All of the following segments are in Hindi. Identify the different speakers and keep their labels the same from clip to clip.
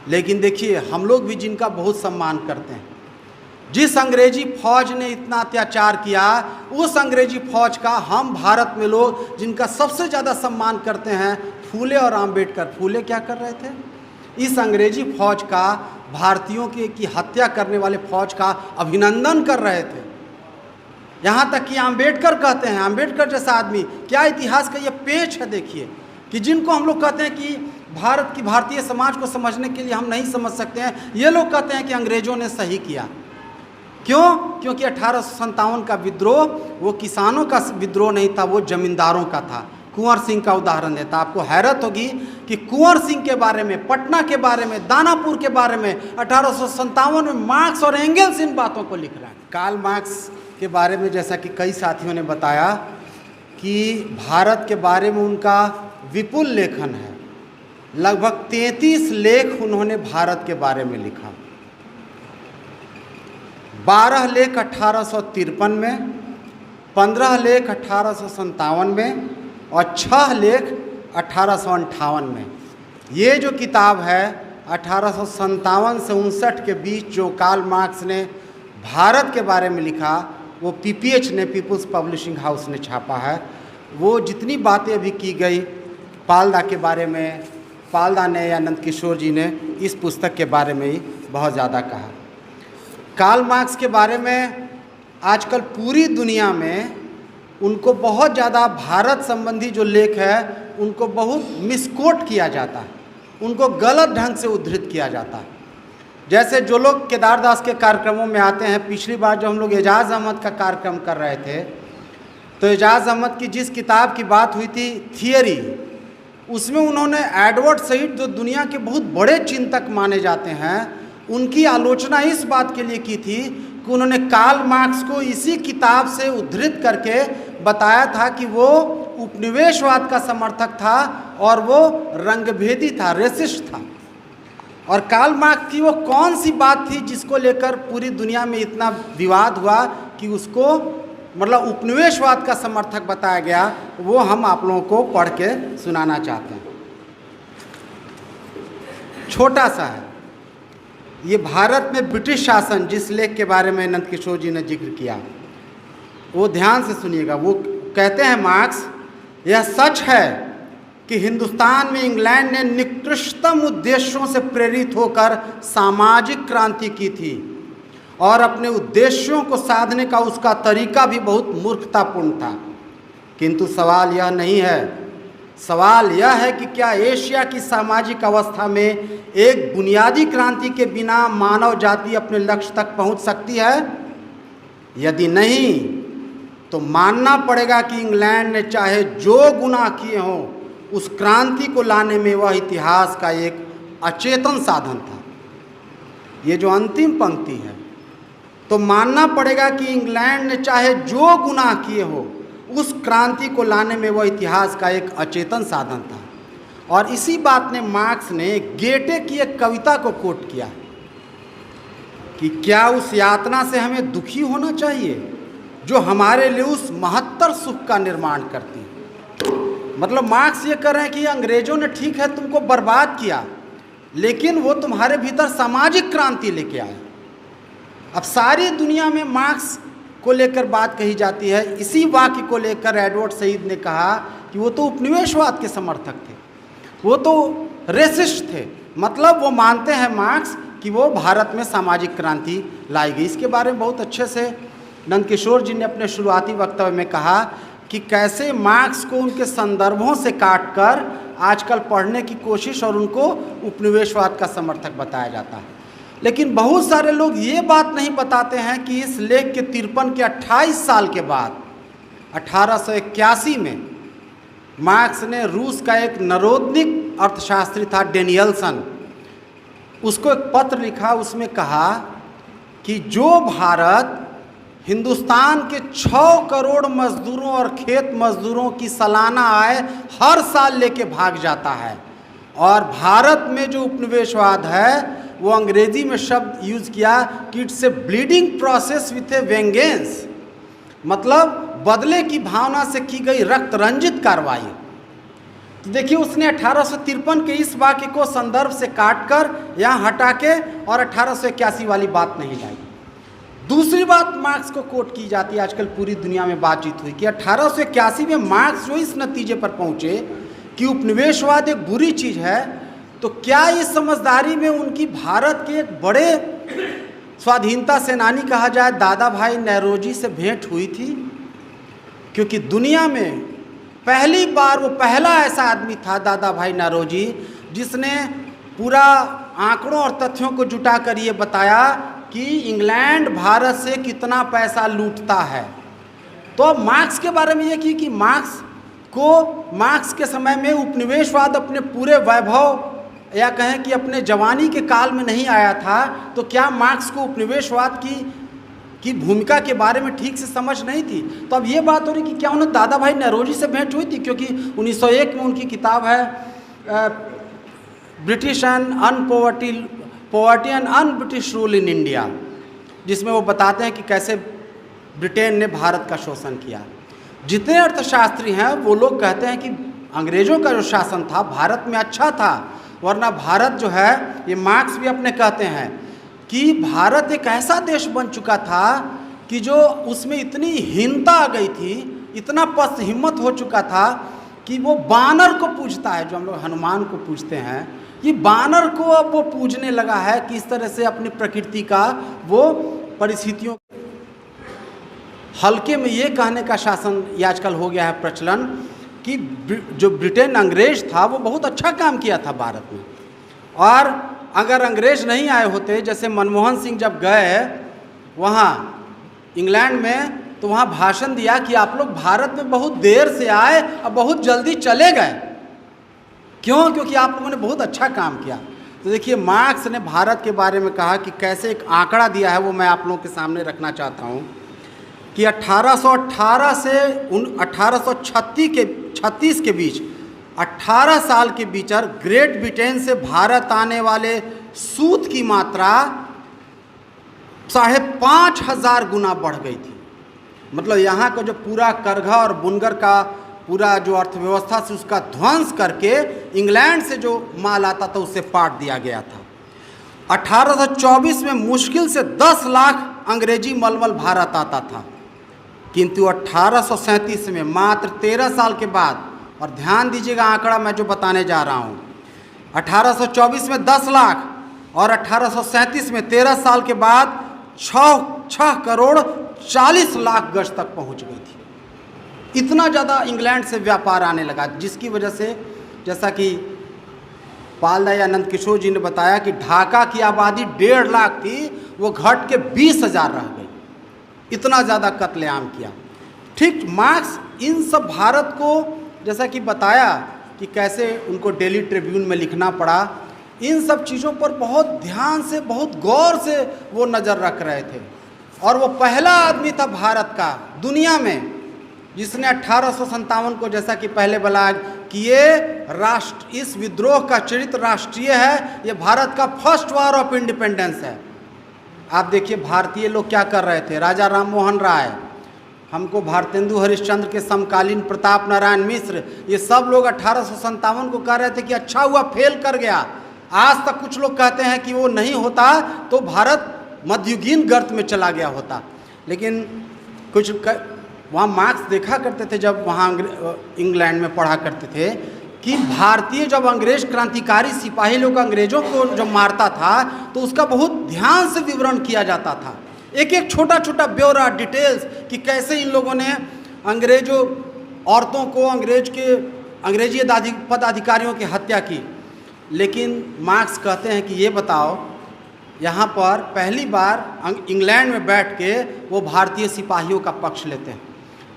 Speaker 1: लेकिन देखिए हम लोग भी जिनका बहुत सम्मान करते हैं, जिस अंग्रेजी फौज ने इतना अत्याचार किया, उस अंग्रेजी फौज का हम भारत में लोग जिनका सबसे ज़्यादा सम्मान करते हैं, फूले और आम्बेडकर। फूले क्या कर रहे थे? इस अंग्रेजी फौज का, भारतीयों की हत्या करने वाले फौज का अभिनंदन कर रहे थे। यहाँ तक कि आम्बेडकर कहते हैं, आम्बेडकर जैसा आदमी, क्या इतिहास का ये पेच है देखिए, कि जिनको हम लोग कहते हैं कि भारत की, भारतीय समाज को समझने के लिए हम नहीं समझ सकते हैं, ये लोग कहते हैं कि अंग्रेजों ने सही किया। क्यों? क्योंकि 1857 का विद्रोह वो किसानों का विद्रोह नहीं था, वो जमींदारों का था। कुंवर सिंह का उदाहरण देता। आपको हैरत होगी कि कुंवर सिंह के बारे में, पटना के बारे में, दानापुर के बारे में 1857 में मार्क्स और एंगल्स इन बातों को लिख रहे हैं। कार्ल मार्क्स के बारे में जैसा कि कई साथियों ने बताया कि भारत के बारे में उनका विपुल लेखन है। लगभग 33 लेख उन्होंने भारत के बारे में लिखा। 12 लेख 1853 में, 15 लेख 1857 में और 6 लेख 1858 में। ये जो किताब है 1857 से 59 के बीच जो कार्ल मार्क्स ने भारत के बारे में लिखा, वो पीपीएच ने, पीपुल्स पब्लिशिंग हाउस ने छापा है। वो जितनी बातें अभी की गई पाल्दा के बारे में, पाल्दा ने या नंदकिशोर जी ने इस पुस्तक के बारे में ही बहुत ज़्यादा कहा। कार्ल मार्क्स के बारे में आजकल पूरी दुनिया में उनको बहुत ज़्यादा, भारत संबंधी जो लेख है उनको बहुत मिसकोट किया जाता है, उनको गलत ढंग से उद्धृत किया जाता है। जैसे जो लोग केदारदास के कार्यक्रमों में आते हैं, पिछली बार जो हम लोग एजाज अहमद का कार्यक्रम कर रहे थे, तो एजाज अहमद की जिस किताब की बात हुई थी थियरी, उसमें उन्होंने एडवर्ड सईद जो दुनिया के बहुत बड़े चिंतक माने जाते हैं, उनकी आलोचना इस बात के लिए की थी कि उन्होंने कार्ल मार्क्स को इसी किताब से उद्धृत करके बताया था कि वो उपनिवेशवाद का समर्थक था और वो रंगभेदी था, रेसिस्ट था। और कार्ल मार्क्स की वो कौन सी बात थी जिसको लेकर पूरी दुनिया में इतना विवाद हुआ कि उसको मतलब उपनिवेशवाद का समर्थक बताया गया, वो हम आप लोगों को पढ़ के सुनाना चाहते हैं। छोटा सा है ये, भारत में ब्रिटिश शासन, जिस लेख के बारे में नंदकिशोर जी ने जिक्र किया, वो ध्यान से सुनिएगा। वो कहते हैं मार्क्स, यह सच है कि हिंदुस्तान में इंग्लैंड ने निकृष्टतम उद्देश्यों से प्रेरित होकर सामाजिक क्रांति की थी और अपने उद्देश्यों को साधने का उसका तरीका भी बहुत मूर्खतापूर्ण था। किंतु सवाल यह नहीं है, सवाल यह है कि क्या एशिया की सामाजिक अवस्था में एक बुनियादी क्रांति के बिना मानव जाति अपने लक्ष्य तक पहुंच सकती है? यदि नहीं तो मानना पड़ेगा कि इंग्लैंड ने चाहे जो गुनाह किए हों, उस क्रांति को लाने में वह इतिहास का एक अचेतन साधन था। ये जो अंतिम पंक्ति है, तो मानना पड़ेगा कि इंग्लैंड ने चाहे जो गुनाह किए हो, उस क्रांति को लाने में वह इतिहास का एक अचेतन साधन था। और इसी बात ने मार्क्स ने गेटे की एक कविता को कोट किया कि क्या उस यातना से हमें दुखी होना चाहिए जो हमारे लिए उस महत्तर सुख का निर्माण करती है। मतलब मार्क्स ये कह रहे हैं कि अंग्रेजों ने ठीक है तुमको बर्बाद किया, लेकिन वो तुम्हारे भीतर सामाजिक क्रांति लेके आए। अब सारी दुनिया में मार्क्स को लेकर बात कही जाती है। इसी वाक्य को लेकर एडवर्ड सईद ने कहा कि वो तो उपनिवेशवाद के समर्थक थे, वो तो रेसिस्ट थे। मतलब वो मानते हैं मार्क्स कि वो भारत में सामाजिक क्रांति लाई गई। इसके बारे में बहुत अच्छे से नंदकिशोर जी ने अपने शुरुआती वक्तव्य में कहा कि कैसे मार्क्स को उनके संदर्भों से काटकर आजकल पढ़ने की कोशिश और उनको उपनिवेशवाद का समर्थक बताया जाता है। लेकिन बहुत सारे लोग ये बात नहीं बताते हैं कि इस लेख के 53 के 28 साल के बाद 1881 में मार्क्स ने रूस का एक नरोदनिक अर्थशास्त्री था डेनियल्सन, उसको एक पत्र लिखा। उसमें कहा कि जो भारत हिंदुस्तान के 6 करोड़ मजदूरों और खेत मजदूरों की सालाना आय हर साल लेके भाग जाता है, और भारत में जो उपनिवेशवाद है वो अंग्रेजी में शब्द यूज किया कि it's a bleeding process with a vengeance, मतलब बदले की भावना से की गई रक्त रंजित कार्रवाई। तो देखिए उसने 1853 के इस वाक्य को संदर्भ से काटकर यहाँ हटा के और 1881 वाली बात नहीं लाई। दूसरी बात मार्क्स को कोट की जाती है, आजकल पूरी दुनिया में बातचीत हुई कि 1881 में मार्क्स जो इस नतीजे पर पहुँचे कि उपनिवेशवाद एक बुरी चीज़ है, तो क्या इस समझदारी में उनकी भारत के एक बड़े स्वाधीनता सेनानी कहा जाए दादा भाई नौरोजी से भेंट हुई थी? क्योंकि दुनिया में पहली बार वो पहला ऐसा आदमी था दादा भाई नौरोजी जिसने पूरा आंकड़ों और तथ्यों को जुटा कर ये बताया कि इंग्लैंड भारत से कितना पैसा लूटता है। तो अब मार्क्स के बारे में ये कि मार्क्स के समय में उपनिवेशवाद अपने पूरे वैभव या कहें कि अपने जवानी के काल में नहीं आया था, तो क्या मार्क्स को उपनिवेशवाद की भूमिका के बारे में ठीक से समझ नहीं थी? तो अब ये बात हो रही कि क्या उन्हें दादा भाई नौरोजी से भेंट हुई थी, क्योंकि 1901 में उनकी किताब है British and poverty and un-British rule in India, जिसमें वो बताते हैं कि कैसे ब्रिटेन ने भारत का शोषण किया। जितने अर्थशास्त्री हैं वो लोग कहते हैं कि अंग्रेज़ों का जो शासन था भारत में अच्छा था, वरना भारत जो है, ये मार्क्स भी अपने कहते हैं कि भारत एक ऐसा देश बन चुका था कि जो उसमें इतनी हीनता आ गई थी, इतना पस्त हिम्मत हो चुका था कि वो बानर को पूजता है, जो हम लोग हनुमान को पूजते हैं, कि बानर को अब वो पूजने लगा है कि इस तरह से अपनी प्रकृति का वो परिस्थितियों हल्के में ये कहने का शासन ये आजकल हो गया है प्रचलन कि जो ब्रिटेन अंग्रेज था वो बहुत अच्छा काम किया था भारत में। और अगर अंग्रेज नहीं आए होते, जैसे मनमोहन सिंह जब गए वहाँ इंग्लैंड में, तो वहाँ भाषण दिया कि आप लोग भारत में बहुत देर से आए और बहुत जल्दी चले गए, क्यों? क्योंकि आप लोगों ने बहुत अच्छा काम किया। तो देखिए मार्क्स ने भारत के बारे में कहा कि कैसे एक आंकड़ा दिया है, वो मैं आप लोगों के सामने रखना चाहता हूँ कि 1818 से 1836 के बीच 18 साल के भीतर ग्रेट ब्रिटेन से भारत आने वाले सूत की मात्रा 5,500 गुना बढ़ गई थी। मतलब यहाँ का जो पूरा करघा और बुनकर का पूरा जो अर्थव्यवस्था से उसका ध्वंस करके इंग्लैंड से जो माल आता था उससे पाट दिया गया था। 1824 में मुश्किल से 10 लाख अंग्रेजी मलमल भारत आता था, किंतु 1837 में मात्र 13 साल के बाद, और ध्यान दीजिएगा आंकड़ा मैं जो बताने जा रहा हूँ, 1824 में 10 लाख और 1837 में 13 साल के बाद 6 करोड़ 40 लाख गज तक पहुँच गई थी। इतना ज़्यादा इंग्लैंड से व्यापार आने लगा, जिसकी वजह से जैसा कि पालदाई आनंद किशोर जी ने बताया कि ढाका की आबादी 1.5 लाख थी, वो घट के 20,000 रह गई। इतना ज़्यादा कत्लेआम किया। ठीक, मार्क्स इन सब भारत को जैसा कि बताया कि कैसे उनको डेली ट्रिब्यून में लिखना पड़ा, इन सब चीज़ों पर बहुत ध्यान से, बहुत गौर से वो नज़र रख रहे थे। और वो पहला आदमी था भारत का दुनिया में जिसने 1857 को, जैसा कि पहले बोला कि ये इस विद्रोह का चरित्र राष्ट्रीय है, ये भारत का फर्स्ट वॉर ऑफ इंडिपेंडेंस है। आप देखिए भारतीय लोग क्या कर रहे थे, राजा राम मोहन राय, हमको भारतेंदु हरिश्चंद्र के समकालीन प्रताप नारायण मिश्र, ये सब लोग 1857 को कह रहे थे कि अच्छा हुआ फेल कर गया। आज तक कुछ लोग कहते हैं कि वो नहीं होता तो भारत मध्ययुगीन गर्त में चला गया होता। लेकिन कुछ वहाँ मार्क्स देखा करते थे जब वहाँ इंग्लैंड में पढ़ा करते थे कि भारतीय जब अंग्रेज क्रांतिकारी सिपाही लोग अंग्रेज़ों को जब मारता था तो उसका बहुत ध्यान से विवरण किया जाता था, एक एक छोटा छोटा ब्यौरा डिटेल्स कि कैसे इन लोगों ने अंग्रेज़ों औरतों को अंग्रेजी पदाधिकारियों की हत्या की। लेकिन मार्क्स कहते हैं कि ये बताओ, यहाँ पर पहली बार इंग्लैंड में बैठ के वो भारतीय सिपाहियों का पक्ष लेते हैं।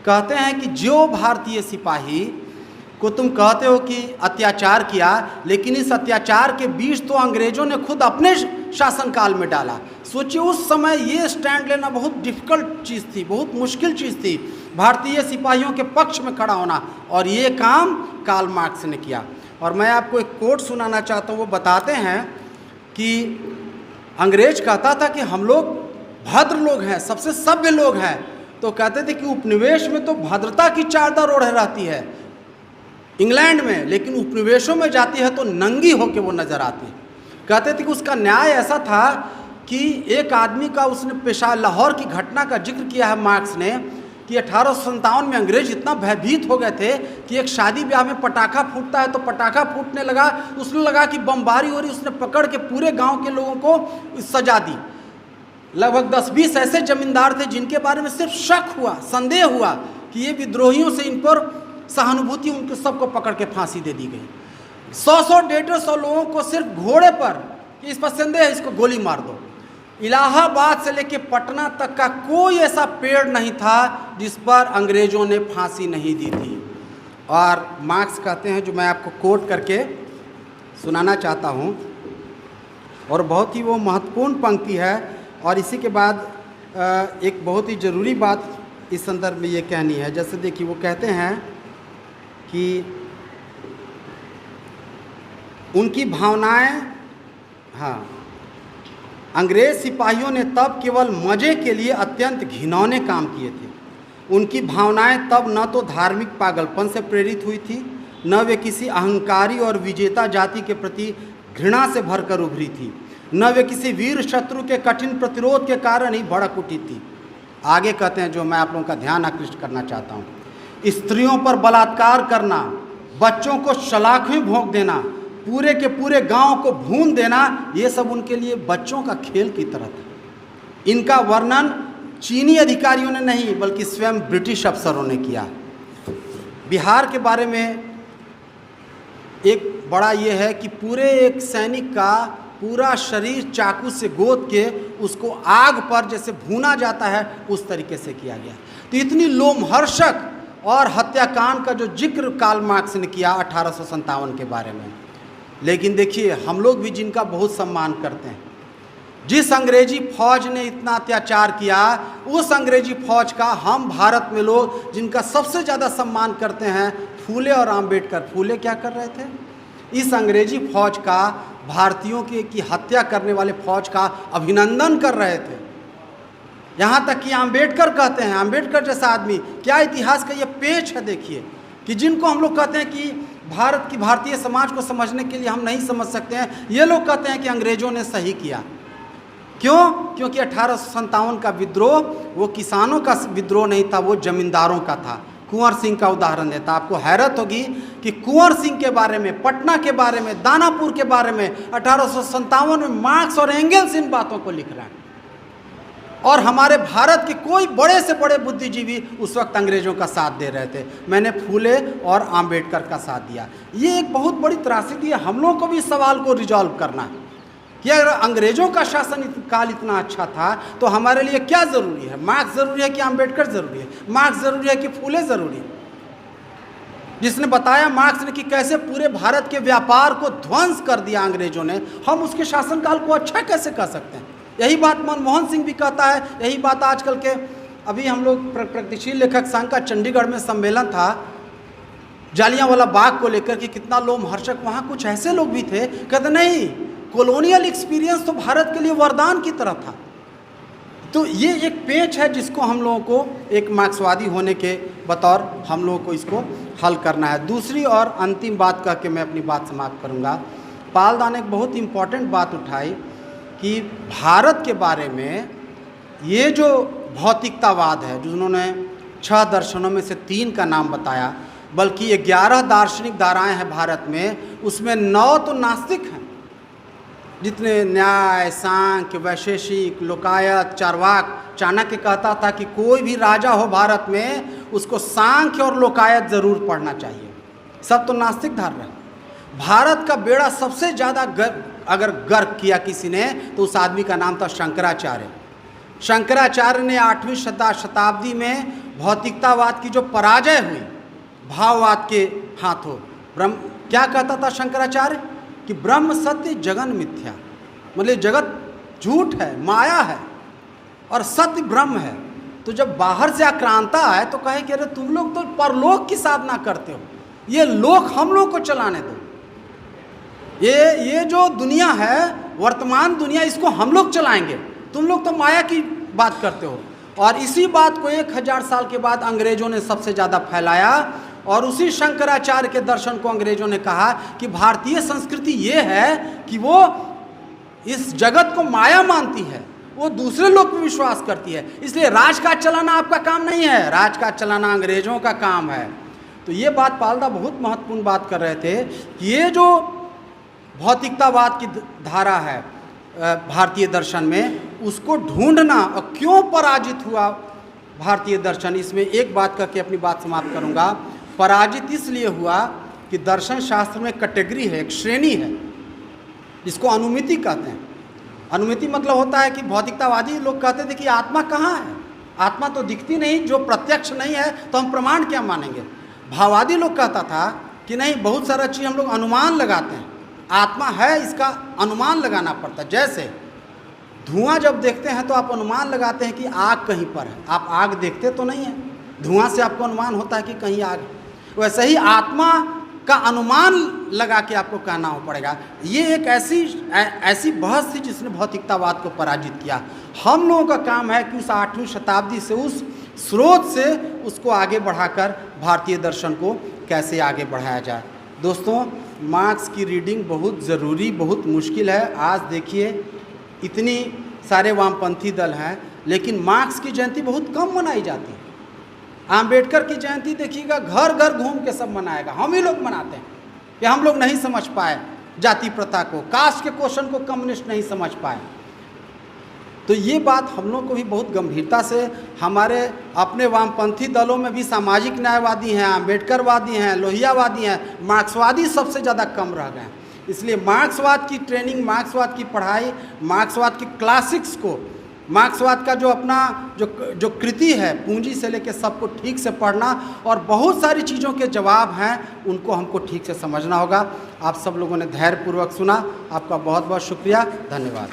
Speaker 1: कहते हैं कि जो भारतीय सिपाही को तुम कहते हो कि अत्याचार किया, लेकिन इस अत्याचार के बीच तो अंग्रेज़ों ने खुद अपने शासनकाल में डाला। सोचिए उस समय ये स्टैंड लेना बहुत डिफ़िकल्ट चीज़ थी, बहुत मुश्किल चीज़ थी, भारतीय सिपाहियों के पक्ष में खड़ा होना, और ये काम कार्ल मार्क्स ने किया। और मैं आपको एक कोट सुनाना चाहता हूँ। वो बताते हैं कि अंग्रेज कहता था कि हम लोग भद्र लोग हैं, सबसे सभ्य लोग हैं, तो कहते थे कि उपनिवेश में तो भद्रता की चादर ओढ़े रहती है, इंग्लैंड में, लेकिन उपनिवेशों में जाती है तो नंगी होकर वो नजर आती है। कहते थे कि उसका न्याय ऐसा था कि एक आदमी का उसने पेशा लाहौर की घटना का जिक्र किया है मार्क्स ने कि 1857 में अंग्रेज इतना भयभीत हो गए थे कि एक शादी ब्याह में पटाखा फूटता है तो पटाखा फूटने लगा, उसने लगा कि बमबारी हो रही, उसने पकड़ के पूरे गांव के लोगों को सजा दी। लगभग 10-20 ऐसे जमींदार थे जिनके बारे में सिर्फ शक हुआ, संदेह हुआ कि ये विद्रोहियों से इन पर सहानुभूति, उनके सबको पकड़ के फांसी दे दी गई। 100-100, 150 लोगों को सिर्फ घोड़े पर, कि इस पर संदेह है, इसको गोली मार दो। इलाहाबाद से लेकर पटना तक का कोई ऐसा पेड़ नहीं था जिस पर अंग्रेजों ने फांसी नहीं दी थी। और मार्क्स कहते हैं, जो मैं आपको कोट करके सुनाना चाहता हूँ, और बहुत ही वो महत्वपूर्ण पंक्ति है। और इसी के बाद एक बहुत ही ज़रूरी बात इस संदर्भ में ये कहनी है। जैसे देखिए, वो कहते हैं कि उनकी भावनाएं, हाँ, अंग्रेज सिपाहियों ने तब केवल मज़े के लिए अत्यंत घिनौने काम किए थे। उनकी भावनाएं तब न तो धार्मिक पागलपन से प्रेरित हुई थी, न वे किसी अहंकारी और विजेता जाति के प्रति घृणा से भरकर उभरी थी, न वे किसी वीर शत्रु के कठिन प्रतिरोध के कारण ही भड़क उठी थी। आगे कहते हैं, जो मैं आप लोगों का ध्यान आकृष्ट करना चाहता हूँ, स्त्रियों पर बलात्कार करना, बच्चों को सलाखें भोंक देना, पूरे के पूरे गांव को भून देना, ये सब उनके लिए बच्चों का खेल की तरह था। इनका वर्णन चीनी अधिकारियों ने नहीं बल्कि स्वयं ब्रिटिश अफसरों ने किया। बिहार के बारे में एक बड़ा ये है कि पूरे एक सैनिक का पूरा शरीर चाकू से गोद के उसको आग पर जैसे भूना जाता है उस तरीके से किया गया। तो इतनी लोमहर्षक और हत्याकांड का जो जिक्र कार्ल मार्क्स ने किया 1857 के बारे में। लेकिन देखिए, हम लोग भी जिनका बहुत सम्मान करते हैं, जिस अंग्रेजी फौज ने इतना अत्याचार किया, उस अंग्रेजी फौज का हम भारत में लोग जिनका सबसे ज़्यादा सम्मान करते हैं, फूले और आम्बेडकर। फूले क्या कर रहे थे? इस अंग्रेजी फौज का, भारतीयों की हत्या करने वाले फौज का अभिनंदन कर रहे थे। यहाँ तक कि आम्बेडकर कहते हैं, आम्बेडकर जैसा आदमी, क्या इतिहास का ये पेच है देखिए, कि जिनको हम लोग कहते हैं कि भारत की, भारतीय समाज को समझने के लिए हम नहीं समझ सकते हैं, ये लोग कहते हैं कि अंग्रेजों ने सही किया। क्यों? क्योंकि 1857 का विद्रोह वो किसानों का विद्रोह नहीं था, वो जमींदारों का था। कुंवर सिंह का उदाहरण देता, आपको हैरत होगी कि कुंवर सिंह के बारे में, पटना के बारे में, दानापुर के बारे में 1857 में मार्क्स और एंगेल्स इन बातों को लिख रहे हैं। और हमारे भारत के कोई बड़े से बड़े बुद्धिजीवी उस वक्त अंग्रेजों का साथ दे रहे थे। मैंने फूले और आम्बेडकर का साथ दिया। ये एक बहुत बड़ी त्रासदी है। हम लोगों को भी इस सवाल को रिजॉल्व करना है कि अगर अंग्रेजों का शासन काल इतना अच्छा था तो हमारे लिए क्या ज़रूरी है? मार्क्स ज़रूरी है कि आम्बेडकर ज़रूरी है? मार्क्स ज़रूरी है कि फूले ज़रूरी है? जिसने बताया मार्क्स ने कि कैसे पूरे भारत के व्यापार को ध्वंस कर दिया अंग्रेजों ने, हम उसके शासनकाल को अच्छा कैसे कह सकते हैं? यही बात मनमोहन सिंह भी कहता है, यही बात आजकल के, अभी हम लोग प्रगतिशील लेखक संघ का चंडीगढ़ में सम्मेलन था जालियांवाला बाग को लेकर कि कितना लोमहर्षक, वहाँ कुछ ऐसे लोग भी थे कहते नहीं, कॉलोनियल एक्सपीरियंस तो भारत के लिए वरदान की तरह था। तो ये एक पेच है जिसको हम लोगों को एक मार्क्सवादी होने के बतौर हम लोगों को इसको हल करना है। दूसरी और अंतिम बात कह के मैं अपनी बात समाप्त करूँगा। पालदा ने एक बहुत इम्पॉर्टेंट बात उठाई कि भारत के बारे में ये जो भौतिकतावाद है, जो उन्होंने 6 दर्शनों में से 3 का नाम बताया, बल्कि 11 दार्शनिक धाराएं हैं भारत में, उसमें 9 तो नास्तिक हैं। जितने न्याय, सांख्य, वैशेषिक, लोकायत, चार्वाक, चाणक्य कहता था कि कोई भी राजा हो भारत में उसको सांख्य और लोकायत जरूर पढ़ना चाहिए। सब तो नास्तिक धारणा है। भारत का बेड़ा सबसे ज़्यादा अगर गर्क किया किसी ने तो उस आदमी का नाम था शंकराचार्य। शंकराचार्य ने 8वीं शताब्दी में भौतिकतावाद की जो पराजय हुई भाववाद के हाथों, ब्रह्म, क्या कहता था शंकराचार्य कि ब्रह्म सत्य जगन मिथ्या, मतलब जगत झूठ है, माया है और सत्य ब्रह्म है। तो जब बाहर से आक्रांता है तो कहे कि अरे तुम लोग तो परलोक की साधना करते हो, ये लोक हम लोग को चलाने दो, ये जो दुनिया है वर्तमान दुनिया, इसको हम लोग चलाएंगे, तुम लोग तो माया की बात करते हो। और इसी बात को 1000 साल के बाद अंग्रेजों ने सबसे ज़्यादा फैलाया और उसी शंकराचार्य के दर्शन को अंग्रेजों ने कहा कि भारतीय संस्कृति ये है कि वो इस जगत को माया मानती है, वो दूसरे लोग पर विश्वास करती है, इसलिए राजकाज चलाना आपका काम नहीं है, राजकाज चलाना अंग्रेजों का काम है। तो ये बात पालदा बहुत महत्वपूर्ण बात कर रहे थे कि ये जो भौतिकतावाद की धारा है भारतीय दर्शन में, उसको ढूंढना और क्यों पराजित हुआ भारतीय दर्शन, इसमें एक बात करके अपनी बात समाप्त करूंगा। पराजित इसलिए हुआ कि दर्शन शास्त्र में कैटेगरी है, एक श्रेणी है, जिसको अनुमिति कहते हैं। अनुमिति मतलब होता है कि भौतिकतावादी लोग कहते थे कि आत्मा कहाँ है, आत्मा तो दिखती नहीं, जो प्रत्यक्ष नहीं है तो हम प्रमाण क्या मानेंगे। भाववादी लोग कहता था कि नहीं, बहुत सारा चीज़ हम लोग अनुमान लगाते हैं, आत्मा है इसका अनुमान लगाना पड़ता है। जैसे धुआं जब देखते हैं तो आप अनुमान लगाते हैं कि आग कहीं पर है, आप आग देखते तो नहीं है, धुआं से आपको अनुमान होता है कि कहीं आग है। वैसे ही आत्मा का अनुमान लगा के आपको कहना हो पड़ेगा। ये एक ऐसी बहस थी जिसने भौतिकतावाद को पराजित किया। हम लोगों का काम है कि उस 8वीं शताब्दी से, उस स्रोत से उसको आगे बढ़ाकर भारतीय दर्शन को कैसे आगे बढ़ाया जाए। दोस्तों, मार्क्स की रीडिंग बहुत ज़रूरी, बहुत मुश्किल है। आज देखिए इतनी सारे वामपंथी दल हैं, लेकिन मार्क्स की जयंती बहुत कम मनाई जाती है। आम्बेडकर की जयंती देखिएगा घर घर घूम के सब मनाएगा, हम ही लोग मनाते हैं कि हम लोग नहीं समझ पाए जाति प्रथा को, कास्ट के क्वेश्चन को कम्युनिस्ट नहीं समझ पाए। तो ये बात हम लोग को भी बहुत गंभीरता से, हमारे अपने वामपंथी दलों में भी सामाजिक न्यायवादी हैं, आम्बेडकरवादी हैं, लोहियावादी हैं, मार्क्सवादी सबसे ज़्यादा कम रह गए हैं। इसलिए मार्क्सवाद की ट्रेनिंग, मार्क्सवाद की पढ़ाई, मार्क्सवाद की क्लासिक्स को, मार्क्सवाद का जो अपना जो कृति है, पूंजी से लेकर सबको ठीक से पढ़ना, और बहुत सारी चीज़ों के जवाब हैं उनको हमको ठीक से समझना होगा। आप सब लोगों ने धैर्यपूर्वक सुना, आपका बहुत बहुत शुक्रिया, धन्यवाद।